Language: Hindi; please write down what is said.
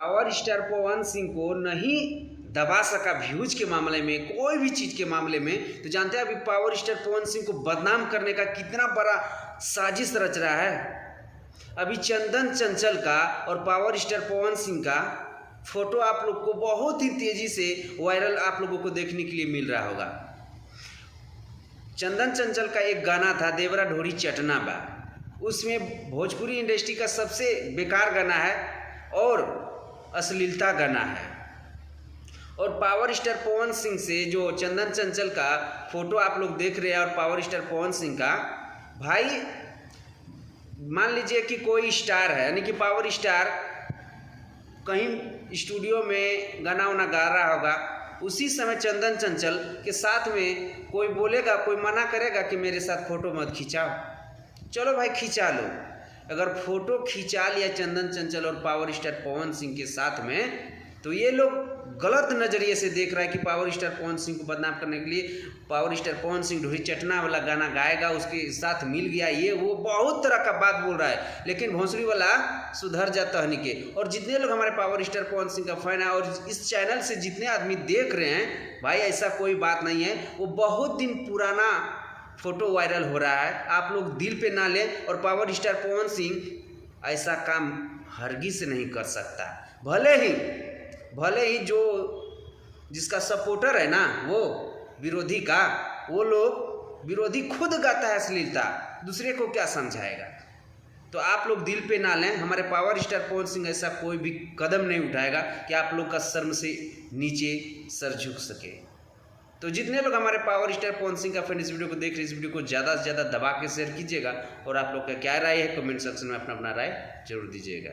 पावर स्टार पवन सिंह को नहीं दबा सका व्यूज के मामले में, कोई भी चीज़ के मामले में, तो जानते हैं अभी पावर स्टार पवन सिंह को बदनाम करने का कितना बड़ा साजिश रच रहा है। अभी चंदन चंचल का और पावर स्टार पवन सिंह का फोटो आप लोग को बहुत ही तेजी से वायरल आप लोगों को देखने के लिए मिल रहा होगा। चंदन चंचल का एक गाना था देवरा ढोरी चटना बा, उसमें भोजपुरी इंडस्ट्री का सबसे बेकार गाना है और अश्लीलता गाना है। और पावर स्टार पवन सिंह से जो चंदन चंचल का फोटो आप लोग देख रहे हैं और पावर स्टार पवन सिंह का, भाई मान लीजिए कि कोई स्टार है, यानी कि पावर स्टार कहीं स्टूडियो में गाना वाना गा रहा होगा, उसी समय चंदन चंचल के साथ में कोई बोलेगा, कोई मना करेगा कि मेरे साथ फ़ोटो मत खिंचाओ, चलो भाई खिंचा लो। अगर फ़ोटो खिंचा लिया चंदन चंचल और पावर स्टार पवन सिंह के साथ में, तो ये लोग गलत नज़रिए से देख रहा है कि पावर स्टार पवन सिंह को बदनाम करने के लिए पावर स्टार पवन सिंह ढोरी चटना वाला गाना गाएगा, उसके साथ मिल गया, ये वो बहुत तरह का बात बोल रहा है। लेकिन भोंसड़ी वाला सुधर जाता है के। और जितने लोग हमारे पावर स्टार पवन सिंह का फैन है और इस चैनल से जितने आदमी देख रहे हैं, भाई ऐसा कोई बात नहीं है। वो बहुत दिन पुराना फोटो वायरल हो रहा है, आप लोग दिल पे ना लें। और पावर स्टार पवन सिंह ऐसा काम हरगिज़ से नहीं कर सकता। भले ही जो जिसका सपोर्टर है ना, वो विरोधी का, वो लोग विरोधी खुद गाता है अश्लीलता, दूसरे को क्या समझाएगा। तो आप लोग दिल पे ना लें, हमारे पावर स्टार पवन सिंह ऐसा कोई भी कदम नहीं उठाएगा कि आप लोग का शर्म से नीचे सर झुक सके। तो जितने लोग हमारे पावर स्टार पवन सिंह का फैन इस वीडियो को देख रहे हैं, इस वीडियो को ज़्यादा से ज़्यादा दबा के शेयर कीजिएगा। और आप लोग का क्या राय है कमेंट सेक्शन में अपना राय जरूर दीजिएगा।